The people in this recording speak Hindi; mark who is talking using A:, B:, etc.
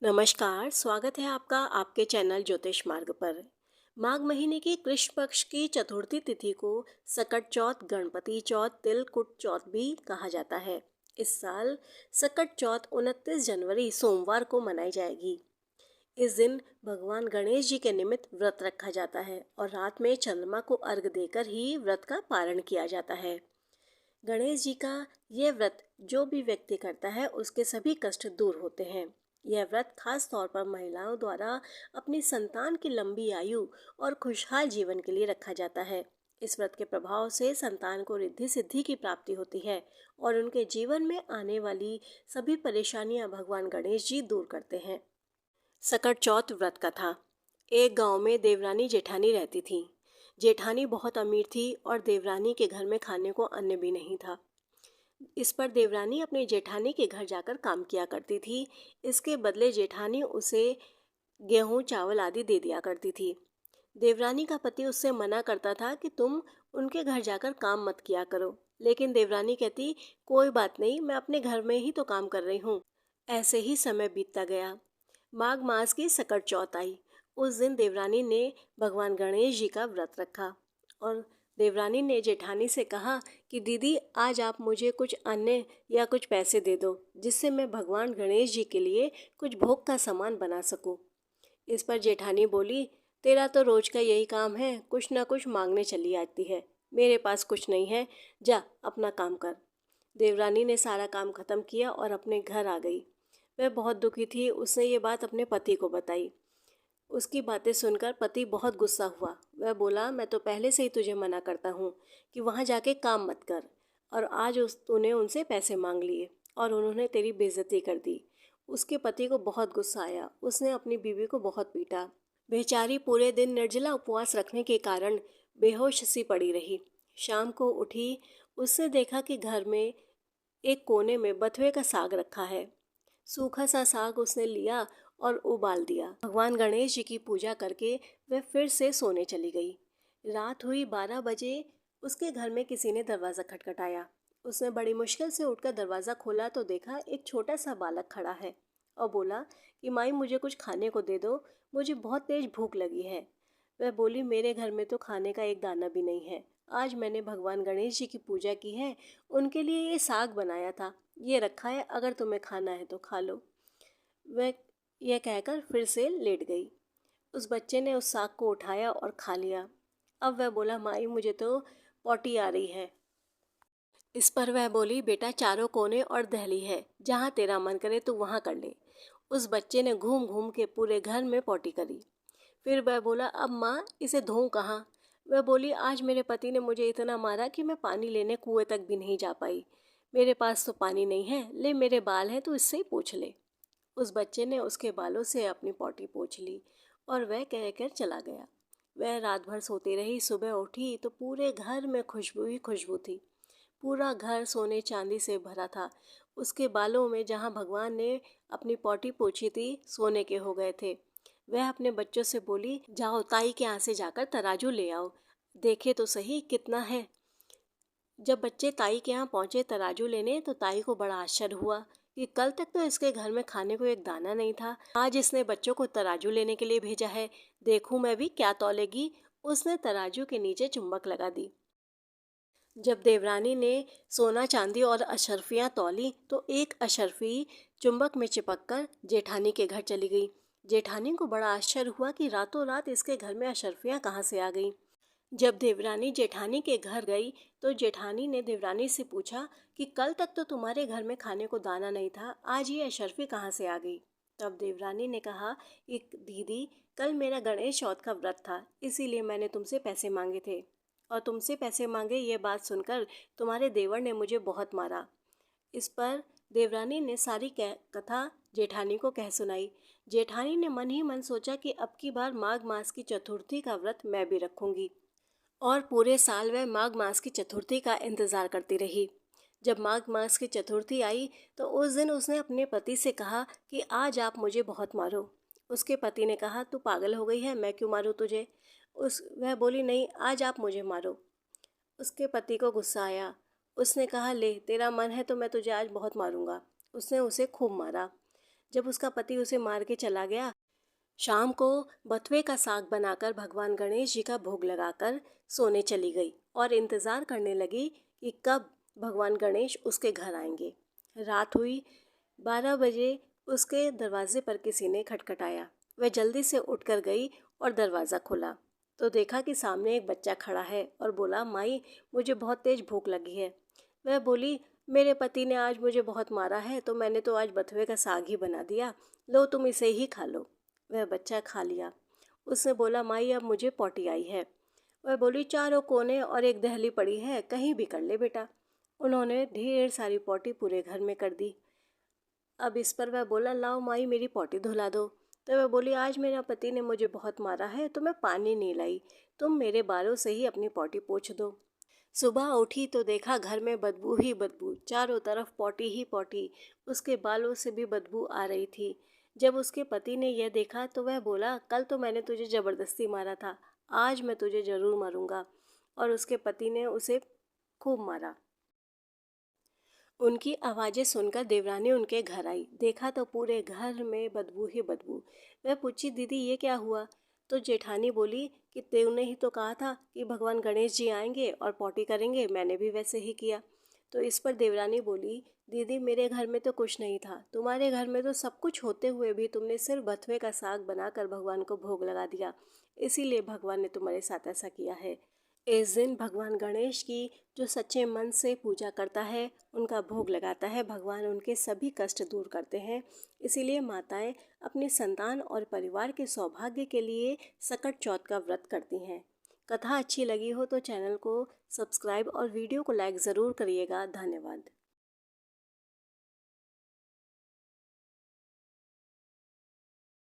A: नमस्कार, स्वागत है आपका आपके चैनल ज्योतिष मार्ग पर। माघ महीने की कृष्ण पक्ष की चतुर्थी तिथि को सकट चौथ, गणपति चौथ, तिलकुट चौथ भी कहा जाता है। इस साल सकट चौथ 29 जनवरी सोमवार को मनाई जाएगी। इस दिन भगवान गणेश जी के निमित्त व्रत रखा जाता है और रात में चंद्रमा को अर्घ देकर ही व्रत का पारण किया जाता है। गणेश जी का यह व्रत जो भी व्यक्ति करता है उसके सभी कष्ट दूर होते हैं। यह व्रत खास तौर पर महिलाओं द्वारा अपनी संतान की लंबी आयु और खुशहाल जीवन के लिए रखा जाता है। इस व्रत के प्रभाव से संतान को रिद्धि सिद्धि की प्राप्ति होती है और उनके जीवन में आने वाली सभी परेशानियां भगवान गणेश जी दूर करते हैं। सकट चौथ व्रत कथा। एक गांव में देवरानी जेठानी रहती थी। जेठानी बहुत अमीर थी और देवरानी के घर में खाने को अन्न भी नहीं था। इस पर देवरानी अपनी जेठानी के घर जाकर काम किया करती थी। इसके बदले जेठानी उसे गेहूं चावल आदि दे दिया करती थी। देवरानी का पति उससे मना करता था कि तुम उनके घर जाकर काम मत किया करो, लेकिन देवरानी कहती कोई बात नहीं, मैं अपने घर में ही तो काम कर रही हूँ। ऐसे ही समय बीतता गया। माघ मास की सकट चौथ आई। उस दिन देवरानी ने भगवान गणेश जी का व्रत रखा और देवरानी ने जेठानी से कहा कि दीदी, आज आप मुझे कुछ अन्न या कुछ पैसे दे दो जिससे मैं भगवान गणेश जी के लिए कुछ भोग का सामान बना सकूं। इस पर जेठानी बोली, तेरा तो रोज का यही काम है, कुछ ना कुछ मांगने चली आती है। मेरे पास कुछ नहीं है, जा अपना काम कर। देवरानी ने सारा काम खत्म किया और अपने घर आ गई। वह बहुत दुखी थी। उसने ये बात अपने पति को बताई। उसकी बातें सुनकर पति बहुत गुस्सा हुआ। वह बोला, मैं तो पहले से ही तुझे मना करता हूँ कि वहाँ जाके काम मत कर, और आज तूने उनसे पैसे मांग लिए और उन्होंने तेरी बेइज्जती कर दी। उसके पति को बहुत गुस्सा आया। उसने अपनी बीवी को बहुत पीटा। बेचारी पूरे दिन निर्जला उपवास रखने के कारण बेहोश सी पड़ी रही। शाम को उठी। उसने देखा कि घर में एक कोने में बथुए का साग रखा है। सूखा सा साग उसने लिया और उबाल दिया। भगवान गणेश जी की पूजा करके वह फिर से सोने चली गई। रात हुई 12 बजे। उसके घर में किसी ने दरवाज़ा खटखटाया। उसने बड़ी मुश्किल से उठकर दरवाज़ा खोला तो देखा एक छोटा सा बालक खड़ा है और बोला कि माई, मुझे कुछ खाने को दे दो, मुझे बहुत तेज भूख लगी है। वह बोली, मेरे घर में तो खाने का एक दाना भी नहीं है। आज मैंने भगवान गणेश जी की पूजा की है, उनके लिए ये साग बनाया था, ये रखा है, अगर तुम्हें खाना है तो खा लो। वह यह कहकर फिर से लेट गई। उस बच्चे ने उस साग को उठाया और खा लिया। अब वह बोला, माई मुझे तो पॉटी आ रही है। इस पर वह बोली, बेटा चारों कोने और दहली है, जहाँ तेरा मन करे तो वहाँ कर ले। उस बच्चे ने घूम घूम के पूरे घर में पॉटी करी। फिर वह बोला, अब माँ इसे धोऊं कहाँ। वह बोली, आज मेरे पति ने मुझे इतना मारा कि मैं पानी लेने कुएं तक भी नहीं जा पाई। मेरे पास तो पानी नहीं है, ले मेरे बाल हैं तो इससे ही पूछ ले। उस बच्चे ने उसके बालों से अपनी पॉटी पोंछ ली और वह कहकर चला गया। वह रात भर सोती रही। सुबह उठी तो पूरे घर में खुशबू ही खुशबू थी। पूरा घर सोने चांदी से भरा था। उसके बालों में जहाँ भगवान ने अपनी पॉटी पोंछी थी सोने के हो गए थे। वह अपने बच्चों से बोली, जाओ ताई के यहाँ से जाकर तराजू ले आओ, देखे तो सही कितना है। जब बच्चे ताई के यहाँ पहुँचे तराजू लेने तो ताई को बड़ा आश्चर्य हुआ कि कल तक तो इसके घर में खाने को एक दाना नहीं था, आज इसने बच्चों को तराजू लेने के लिए भेजा है, देखूं मैं भी क्या तौलेगी। उसने तराजू के नीचे चुंबक लगा दी। जब देवरानी ने सोना चांदी और अशर्फियाँ तौली तो एक अशर्फी चुंबक में चिपककर जेठानी के घर चली गई। जेठानी को बड़ा आश्चर्य हुआ कि रातों रात इसके घर में अशर्फियाँ कहाँ से आ गईं। जब देवरानी जेठानी के घर गई तो जेठानी ने देवरानी से पूछा कि कल तक तो तुम्हारे घर में खाने को दाना नहीं था, आज ये अशर्फी कहाँ से आ गई। तब देवरानी ने कहा कि दीदी, कल मेरा गणेश चौथ का व्रत था, इसीलिए मैंने तुमसे पैसे मांगे थे, और तुमसे पैसे मांगे ये बात सुनकर तुम्हारे देवर ने मुझे बहुत मारा। इस पर देवरानी ने सारी कथा जेठानी को कह सुनाई। जेठानी ने मन ही मन सोचा कि अब की बार माघ मास की चतुर्थी का व्रत मैं भी रखूंगी, और पूरे साल वह माघ मास की चतुर्थी का इंतज़ार करती रही। जब माघ मास की चतुर्थी आई तो उस दिन उसने अपने पति से कहा कि आज आप मुझे बहुत मारो। उसके पति ने कहा, तू पागल हो गई है, मैं क्यों मारूं तुझे। वह बोली, नहीं, आज आप मुझे मारो। उसके पति को गुस्सा आया। उसने कहा, ले तेरा मन है तो मैं तुझे आज बहुत मारूंगा। उसने उसे खूब मारा। जब उसका पति उसे मार के चला गया, शाम को बथुए का साग बनाकर भगवान गणेश जी का भोग लगाकर सोने चली गई और इंतज़ार करने लगी कि कब भगवान गणेश उसके घर आएंगे। रात हुई, 12 बजे उसके दरवाजे पर किसी ने खटखटाया। वह जल्दी से उठकर गई और दरवाज़ा खोला तो देखा कि सामने एक बच्चा खड़ा है और बोला, माई मुझे बहुत तेज़ भूख लगी है। वह बोली, मेरे पति ने आज मुझे बहुत मारा है तो मैंने तो आज बथुए का साग ही बना दिया, लो तुम इसे ही खा लो। वह बच्चा खा लिया। उसने बोला, माई अब मुझे पॉटी आई है। वह बोली, चारों कोने और एक दहली पड़ी है, कहीं भी कर ले बेटा। उन्होंने ढेर सारी पॉटी पूरे घर में कर दी। अब इस पर वह बोला, लाओ माई मेरी पॉटी धुला दो। तो वह बोली, आज मेरा पति ने मुझे बहुत मारा है तो मैं पानी नहीं लाई, तुम मेरे बालों से ही अपनी पॉटी पोंछ दो। सुबह उठी तो देखा घर में बदबू ही बदबू, चारों तरफ पॉटी ही पॉटी, उसके बालों से भी बदबू आ रही थी। जब उसके पति ने यह देखा तो वह बोला, कल तो मैंने तुझे ज़बरदस्ती मारा था, आज मैं तुझे ज़रूर मारूंगा। और उसके पति ने उसे खूब मारा। उनकी आवाज़ें सुनकर देवरानी उनके घर आई। देखा तो पूरे घर में बदबू ही बदबू। वह पूछी, दीदी ये क्या हुआ? तो जेठानी बोली कि तूने ही तो कहा था कि भगवान गणेश जी आएंगे और पॉटी करेंगे, मैंने भी वैसे ही किया। तो इस पर देवरानी बोली, दीदी मेरे घर में तो कुछ नहीं था, तुम्हारे घर में तो सब कुछ होते हुए भी तुमने सिर्फ बथुए का साग बनाकर भगवान को भोग लगा दिया, इसीलिए भगवान ने तुम्हारे साथ ऐसा किया है। इस दिन भगवान गणेश की जो सच्चे मन से पूजा करता है, उनका भोग लगाता है, भगवान उनके सभी कष्ट दूर करते हैं। इसीलिए माताएं अपनी संतान और परिवार के सौभाग्य के लिए सकट चौथ का व्रत करती हैं। कथा अच्छी लगी हो तो चैनल को सब्सक्राइब और वीडियो को लाइक ज़रूर करिएगा। धन्यवाद।